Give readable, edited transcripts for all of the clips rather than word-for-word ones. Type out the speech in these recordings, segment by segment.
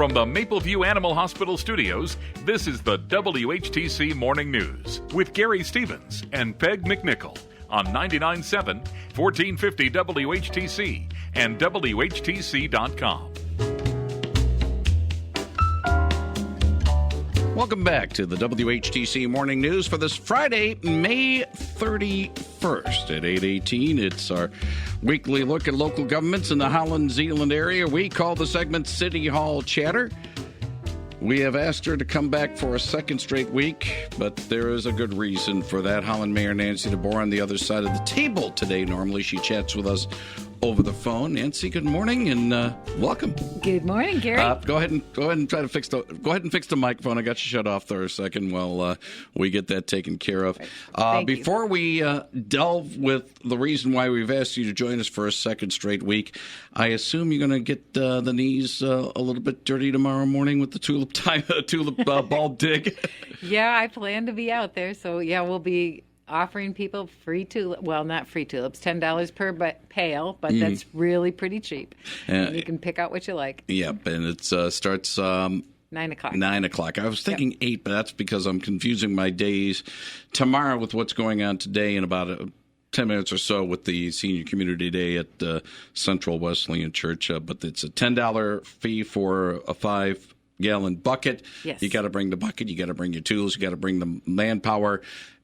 From the Mapleview Animal Hospital studios, this is the WHTC Morning News with Gary Stevens and Peg McNichol on 99.7, 1450 WHTC and WHTC.com. Welcome back to the WHTC Morning News for this Friday, May 31st at 8:18. It's our weekly look at local governments in the Holland, Zeeland area. We call the segment City Hall Chatter. We have asked her to come back for a second straight week, but there is a good reason for that. Holland Mayor Nancy DeBoer on the other side of the table today. Normally she chats with us over the phone. Nancy, good morning and welcome. Good morning, Gary. Go ahead and try to fix the microphone. I got you shut off there a second while we get that taken care of. Before we delve with the reason why we've asked you to join us for a second straight week, I assume you're going to get the knees a little bit dirty tomorrow morning with the tulip ball dig. Yeah, I plan to be out there. So, yeah, we'll be offering people free tulips. Well, not free tulips, $10 per pail, but that's really pretty cheap. You can pick out what you like. Yep, and it starts 9 o'clock. 9 o'clock. I was thinking 8, but that's because I'm confusing my days tomorrow with what's going on today in about 10 minutes or so with the Senior Community Day at Central Wesleyan Church. But it's a $10 fee for a 5-gallon bucket. Yes. You got to bring the bucket. You got to bring your tools. You got to bring the manpower.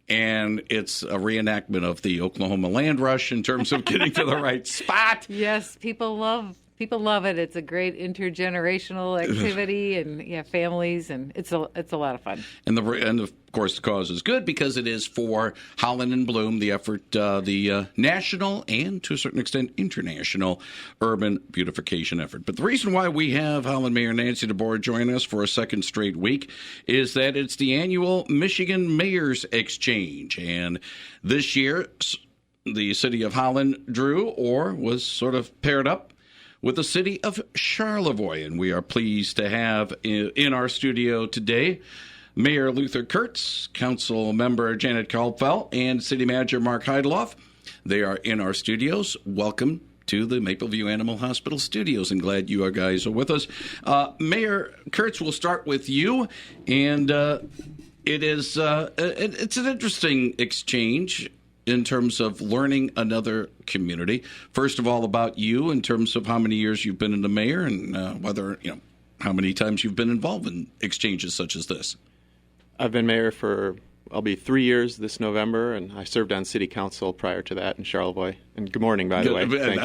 And it's a reenactment of the Oklahoma land rush in terms of getting to the right spot. Yes, people love it. It's a great intergenerational activity, and families, and it's a lot of fun. And of course the cause is good because it is for Holland in Bloom, the effort, the national and to a certain extent international urban beautification effort. But the reason why we have Holland Mayor Nancy DeBoer join us for a second straight week is that it's the annual Michigan Mayors Exchange, and this year the city of Holland was sort of paired up with the city of Charlevoix. And we are pleased to have in our studio today Mayor Luther Kurtz, Council Member Janet Kalbfell, and City Manager Mark Heydlauff. They are in our studios. Welcome to the Mapleview Animal Hospital studios, and glad you guys are with us. Mayor Kurtz, we'll start with you, and it's an interesting exchange in terms of learning another community. First of all, about you in terms of how many years you've been in the mayor and how many times you've been involved in exchanges such as this. I've been mayor I'll be 3 years this November, and I served on city council prior to that in Charlevoix. And good morning, by the way. Thank you.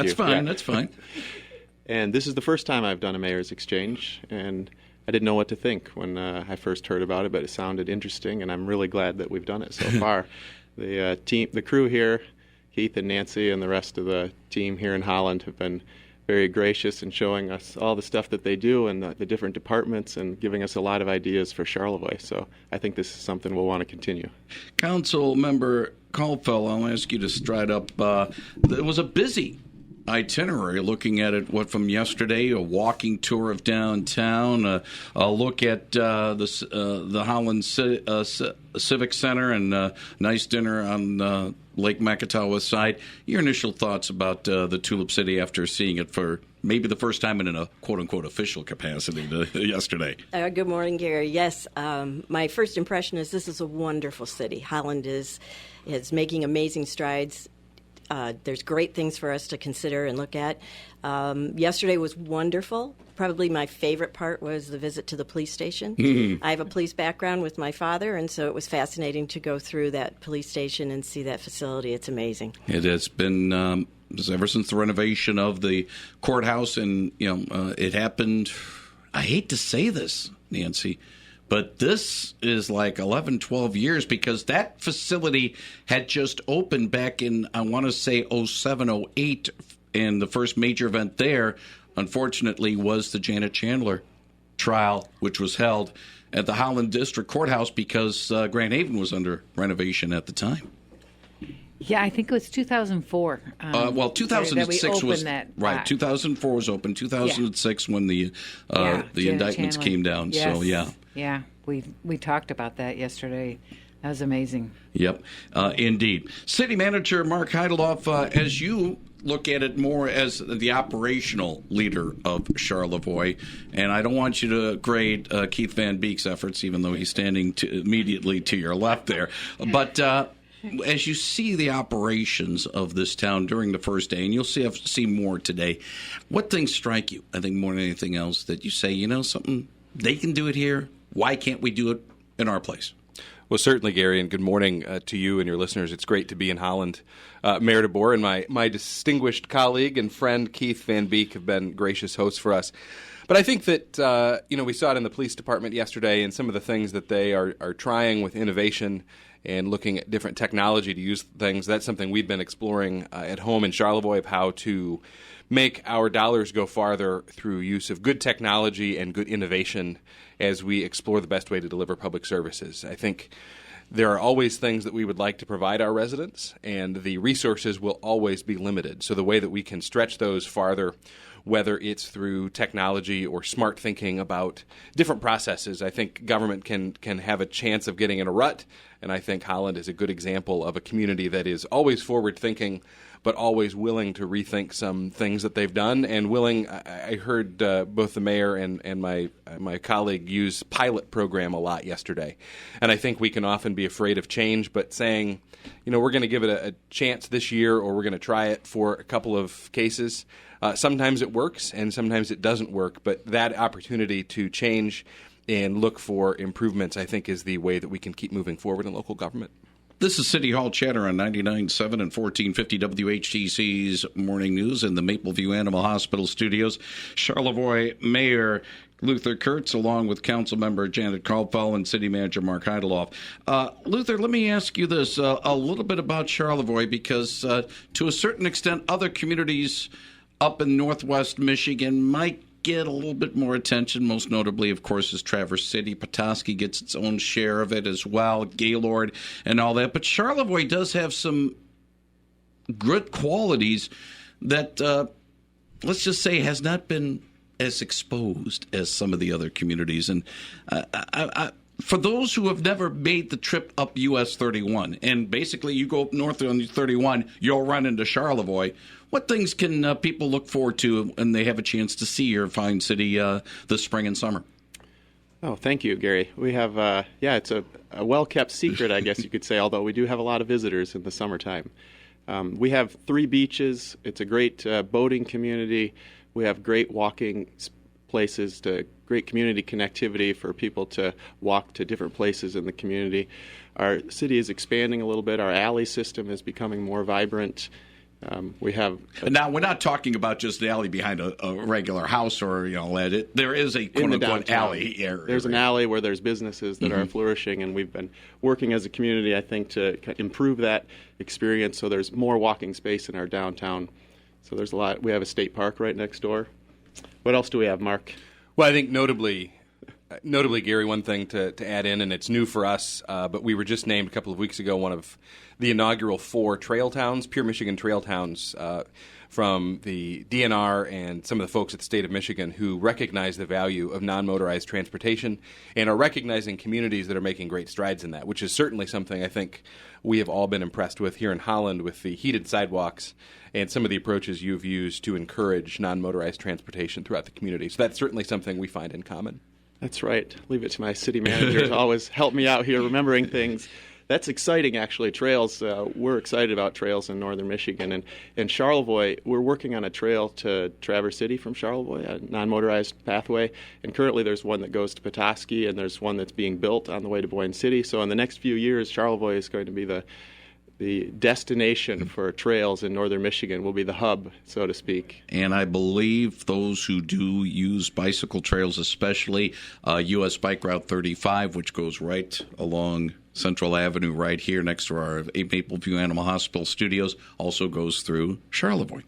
That's fine. And this is the first time I've done a mayor's exchange, and I didn't know what to think when I first heard about it, but it sounded interesting, and I'm really glad that we've done it so far. The crew here, Keith and Nancy and the rest of the team here in Holland have been very gracious in showing us all the stuff that they do and the different departments and giving us a lot of ideas for Charlevoix. So I think this is something we'll want to continue. Council Member Kalbfell, I'll ask you to stride up. It was a busy itinerary, looking at it from yesterday, a walking tour of downtown, a look at the Holland Civic Center, and a nice dinner on Lake Makatawa side. Your initial thoughts about the Tulip City after seeing it for maybe the first time in a quote-unquote official capacity yesterday? Good morning, Gary. Yes, my first impression is this is a wonderful city. Holland is making amazing strides. There's great things for us to consider and look at. Yesterday was wonderful. Probably my favorite part was the visit to the police station. I have a police background with my father, and so it was fascinating to go through that police station and see that facility. It's amazing. It has been ever since the renovation of the courthouse, and it happened. I hate to say this, Nancy, but this is like 11, 12 years, because that facility had just opened back in, I want to say, 07, 08, and the first major event there, unfortunately, was the Janet Chandler trial, which was held at the Holland District Courthouse because Grand Haven was under renovation at the time. Yeah, I think it was 2004. 2006 was that right. 2004 was open. 2006 when the indictments came down. Yes. So yeah, we talked about that yesterday. That was amazing. Yep, indeed. City Manager Mark Heydlauff, as you look at it more as the operational leader of Charlevoix. And I don't want you to grade Keith Van Beek's efforts, even though he's standing immediately to your left there. But as you see the operations of this town during the first day, and you'll see more today, what things strike you? I think more than anything else that you say, something, they can do it here. Why can't we do it in our place? Well, certainly, Gary, and good morning to you and your listeners. It's great to be in Holland. Mayor DeBoer and my distinguished colleague and friend Keith Van Beek have been gracious hosts for us. But I think that, we saw it in the police department yesterday and some of the things that they are trying with innovation and looking at different technology to use things. That's something we've been exploring at home in Charlevoix, of how to make our dollars go farther through use of good technology and good innovation as we explore the best way to deliver public services. I think there are always things that we would like to provide our residents, and the resources will always be limited. So the way that we can stretch those farther, whether it's through technology or smart thinking about different processes, I think government can have a chance of getting in a rut. And I think Holland is a good example of a community that is always forward-thinking, but always willing to rethink some things that they've done. And willing, I heard both the mayor and my colleague use pilot program a lot yesterday. And I think we can often be afraid of change, but saying, we're going to give it a chance this year, or we're going to try it for a couple of cases. Sometimes it works, and sometimes it doesn't work. But that opportunity to change and look for improvements, I think, is the way that we can keep moving forward in local government. This is City Hall Chatter on 99.7 and 1450 WHTC's Morning News in the Mapleview Animal Hospital studios. Charlevoix Mayor Luther Kurtz, along with Council Member Janet Kalbfell and City Manager Mark Heydlauff. Luther, let me ask you this a little bit about Charlevoix, because to a certain extent, other communities up in northwest Michigan might get a little bit more attention. Most notably, of course, is Traverse City. Petoskey gets its own share of it as well, Gaylord and all that. But Charlevoix does have some good qualities that, let's just say, has not been as exposed as some of the other communities. And for those who have never made the trip up US 31, and basically you go up north on 31, you'll run into Charlevoix. What things can people look forward to when they have a chance to see your fine city this spring and summer? Oh, thank you, Gary. We have, it's a well-kept secret, I guess you could say, although we do have a lot of visitors in the summertime. We have 3 beaches. It's a great boating community. We have great walking places, great community connectivity for people to walk to different places in the community. Our city is expanding a little bit. Our alley system is becoming more vibrant. Now, we're not talking about just the alley behind a regular house or, there is a quote-unquote alley area. There's an alley where there's businesses that are flourishing, and we've been working as a community, I think, to improve that experience so there's more walking space in our downtown. So there's a lot. We have a state park right next door. What else do we have, Mark? Well, I think notably, Gary, one thing to add in, and it's new for us, but we were just named a couple of weeks ago one of the inaugural 4 trail towns, Pure Michigan Trail Towns, from the DNR and some of the folks at the state of Michigan who recognize the value of non-motorized transportation and are recognizing communities that are making great strides in that, which is certainly something I think we have all been impressed with here in Holland with the heated sidewalks and some of the approaches you've used to encourage non-motorized transportation throughout the community. So that's certainly something we find in common. That's right. Leave it to my city manager to always help me out here remembering things. That's exciting, actually. Trails, we're excited about trails in northern Michigan. And Charlevoix, we're working on a trail to Traverse City from Charlevoix, a non-motorized pathway. And currently there's one that goes to Petoskey, and there's one that's being built on the way to Boyne City. So in the next few years, Charlevoix is going to be the destination for trails in northern Michigan, will be the hub, so to speak. And I believe those who do use bicycle trails, especially U.S. Bike Route 35, which goes right along Central Avenue right here next to our Mapleview Animal Hospital studios, also goes through Charlevoix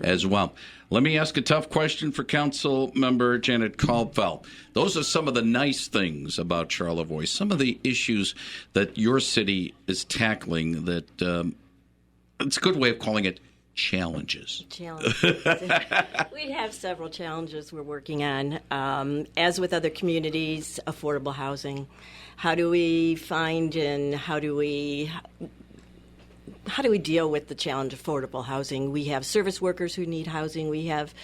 as well. Let me ask a tough question for Council Member Janet Kalbfell. Those are some of the nice things about Charlevoix, some of the issues that your city is tackling that it's a good way of calling it challenges. We have several challenges we're working on. As with other communities, affordable housing. How do we find and how do we how do we deal with the challenge of affordable housing? We have service workers who need housing. We have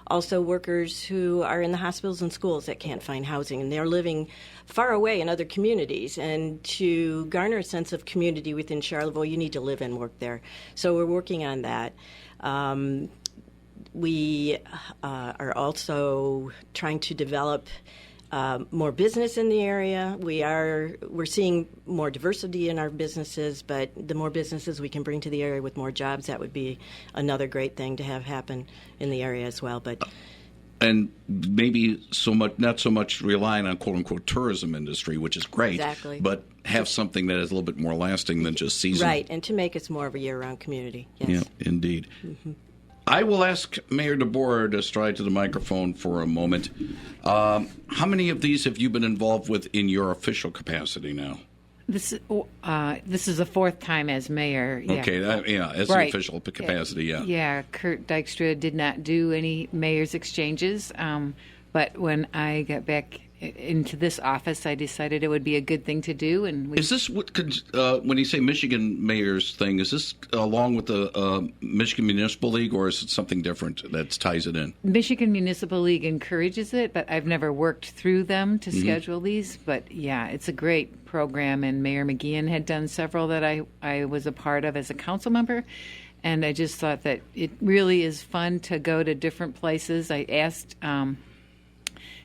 also workers who are in the hospitals and schools that can't find housing, and they're living far away in other communities. And to garner a sense of community within Charlevoix, you need to live and work there. So we're working on that. We are also trying to develop more business in the area. We're seeing more diversity in our businesses, but the more businesses we can bring to the area with more jobs, that would be another great thing to have happen in the area as well. But and maybe not so much relying on quote unquote tourism industry, which is great, exactly, but have something that is a little bit more lasting than just seasonal. Right, and to make us more of a year-round community. Yes. Yeah, indeed. Mm-hmm. I will ask Mayor DeBoer to stride to the microphone for a moment. How many of these have you been involved with in your official capacity now? This is the fourth time as mayor. Yeah. Okay, as right. the official capacity, yeah. Yeah, Kurt Dykstra did not do any mayor's exchanges, but when I got back into this office, I decided it would be a good thing to do. And is this what when you say Michigan mayor's thing? Is this along with the Michigan Municipal League, or is it something different that ties it in? Michigan Municipal League encourages it, but I've never worked through them to schedule these. But yeah, it's a great program, and Mayor McGeehan had done several that I was a part of as a council member. And I just thought that it really is fun to go to different places. I asked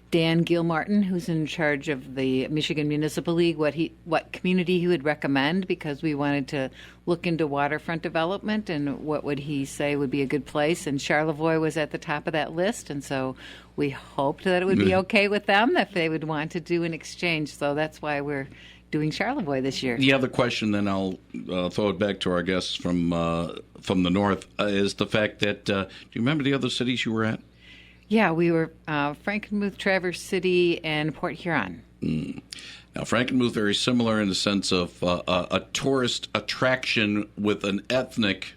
Dan Gilmartin, who's in charge of the Michigan Municipal League, what community he would recommend, because we wanted to look into waterfront development and what would he say would be a good place. And Charlevoix was at the top of that list, and so we hoped that it would be okay with them if they would want to do an exchange. So that's why we're doing Charlevoix this year. The other question, then I'll throw it back to our guests from the north, is the fact that do you remember the other cities you were at? Yeah, we were Frankenmuth, Traverse City, and Port Huron. Now, Frankenmuth, very similar in the sense of a tourist attraction with an ethnic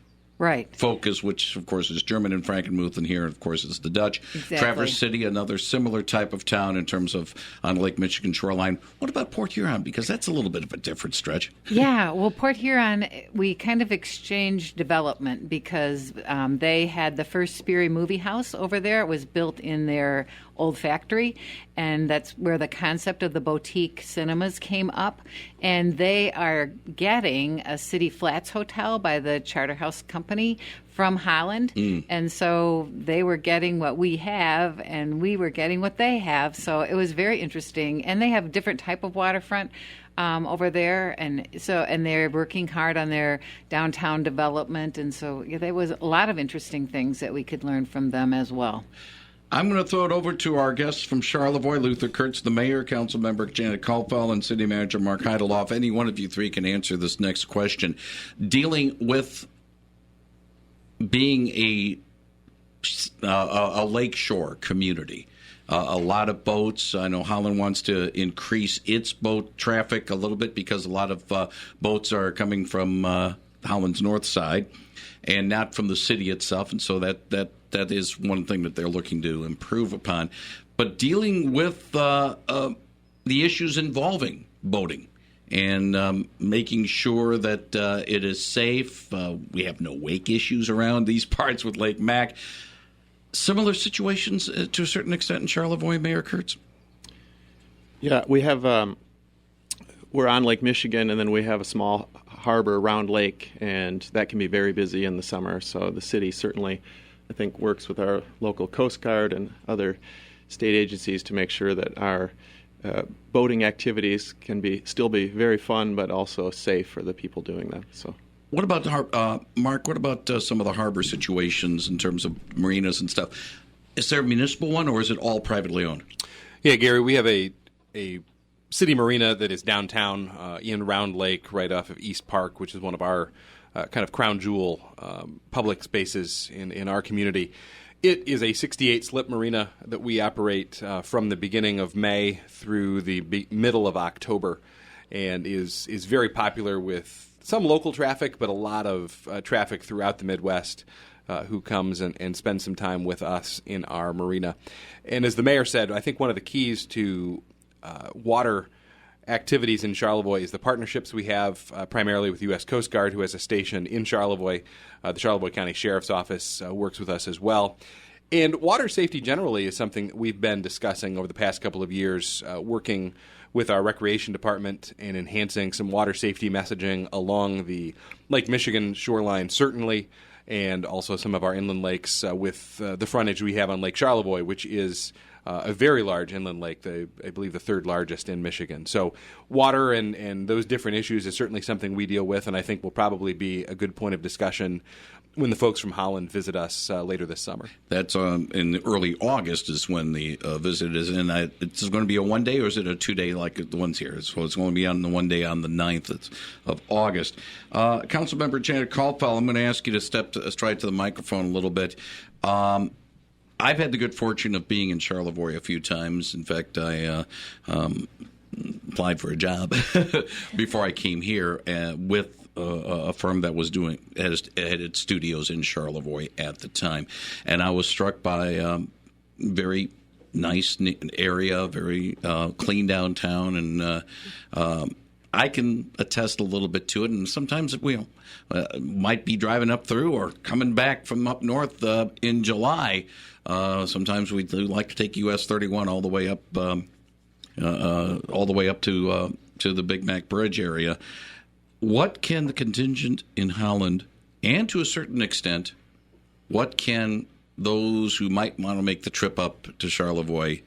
focus, which, of course, is German in Frankenmuth, and here, of course, is the Dutch. Exactly. Traverse City, another similar type of town in terms of on Lake Michigan shoreline. What about Port Huron? Because that's a little bit of a different stretch. Yeah, well, Port Huron, we kind of exchanged development because they had the first Sperry movie house over there. It was built in their old factory, and that's where the concept of the boutique cinemas came up. And they are getting a City Flats hotel by the Charterhouse Company from Holland. And so they were getting what we have, and we were getting what they have. So it was very interesting. And they have a different type of waterfront over there, and they're working hard on their downtown development. And so there was a lot of interesting things that we could learn from them as well. I'm going to throw it over to our guests from Charlevoix, Luther Kurtz, the mayor, council member Janet Kalbfell, and city manager Mark Heydlauff. Any one of you three can answer this next question. Dealing with being a lakeshore community, a lot of boats. I know Holland wants to increase its boat traffic a little bit because a lot of boats are coming from Holland's north side and not from the city itself, and so that is one thing that they're looking to improve upon. But dealing with the issues involving boating and making sure that it is safe. We have no wake issues around these parts with Lake Mac. Similar situations to a certain extent in Charlevoix, Mayor Kurtz? Yeah, we have, we're on Lake Michigan, and then we have a small harbor, Round Lake, and that can be very busy in the summer. So the city certainly, I think, works with our local Coast Guard and other state agencies to make sure that our boating activities can still be very fun, but also safe for the people doing them. So, what about Mark? What about some of the harbor situations in terms of marinas and stuff? Is there a municipal one, or is it all privately owned? Yeah, Gary, we have a city marina that is downtown in Round Lake, right off of East Park, which is one of our kind of crown jewel public spaces in our community. It is a 68-slip marina that we operate from the beginning of May through the middle of October, and is very popular with some local traffic, but a lot of traffic throughout the Midwest who comes and spends some time with us in our marina. And as the mayor said, I think one of the keys to water activities in Charlevoix is the partnerships we have primarily with U.S. Coast Guard, who has a station in Charlevoix. The Charlevoix County Sheriff's Office works with us as well. And water safety generally is something that we've been discussing over the past couple of years, working with our recreation department and enhancing some water safety messaging along the Lake Michigan shoreline, certainly, and also some of our inland lakes with the frontage we have on Lake Charlevoix, which is a very large inland lake, I believe the third largest in Michigan. So water and those different issues is certainly something we deal with, and I think will probably be a good point of discussion when the folks from Holland visit us later this summer. That's In early August is when the visit is in. It's going to be a one-day, or is it a two-day like the ones here? So it's going to be on the one day on the 9th of August. Councilmember Janet Kalbfell, I'm going to ask you to step straight to the microphone a little bit. I've had the good fortune of being in Charlevoix a few times. In fact, I applied for a job before I came here with a firm that was had its studios in Charlevoix at the time, and I was struck by very nice area, very clean downtown, and I can attest a little bit to it. And sometimes we might be driving up through or coming back from up north in July. Sometimes we do like to take US 31 all the way up to the Big Mac Bridge area. What can the contingent in Holland, and to a certain extent, what can those who might want to make the trip up to Charlevoix,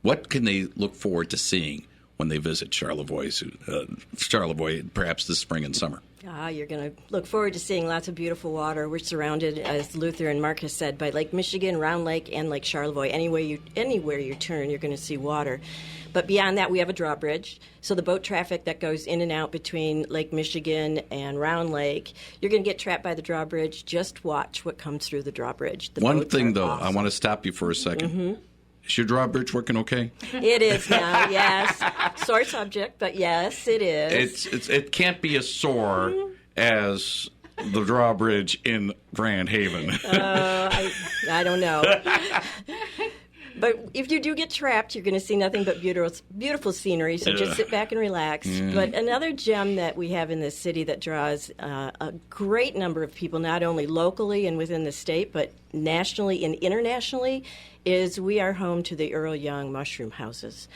what can they look forward to seeing when they visit Charlevoix perhaps this spring and summer? You're going to look forward to seeing lots of beautiful water. We're surrounded, as Luther and Mark has said, by Lake Michigan, Round Lake, and Lake Charlevoix. Anywhere you turn, you're going to see water. But beyond that, we have a drawbridge. So the boat traffic that goes in and out between Lake Michigan and Round Lake, you're going to get trapped by the drawbridge. Just watch what comes through the drawbridge. One thing, though, awesome. I want to stop you for a second. Mm-hmm. Is your drawbridge working okay? It is now, yes. Sore subject, but yes, it is. It can't be as sore as the drawbridge in Grand Haven. I don't know. But if you do get trapped, you're going to see nothing but beautiful scenery, so just sit back and relax. But another gem that we have in this city that draws a great number of people, not only locally and within the state, but nationally and internationally, is we are home to the Earl Young mushroom houses.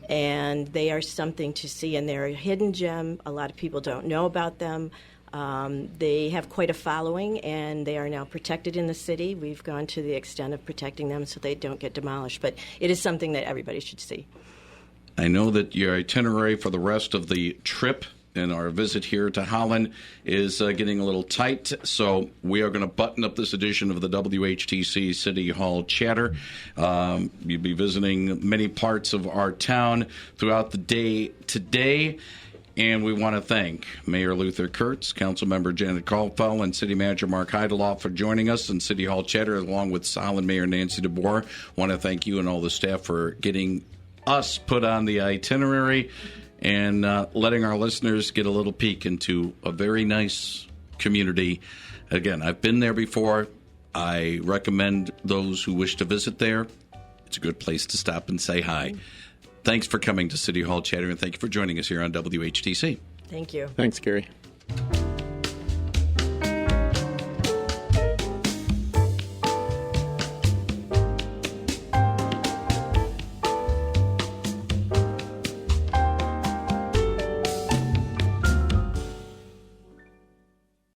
And they are something to see, and they're a hidden gem. A lot of people don't know about them. They have quite a following, and they are now protected in the city. We've gone to the extent of protecting them so they don't get demolished. But it is something that everybody should see. I know that your itinerary for the rest of the trip and our visit here to Holland is getting a little tight, so we are going to button up this edition of the WHTC City Hall Chatter. You'll be visiting many parts of our town throughout the day today. And we want to thank Mayor Luther Kurtz, Councilmember Janet Kalbfell, and City Manager Mark Heydlauff for joining us in City Hall Chatter, along with Holland Mayor Nancy DeBoer. Want to thank you and all the staff for getting us put on the itinerary and letting our listeners get a little peek into a very nice community. Again, I've been there before. I recommend those who wish to visit there. It's a good place to stop and say hi. Thanks for coming to City Hall Chatter, and thank you for joining us here on WHTC. Thank you. Thanks, Gary.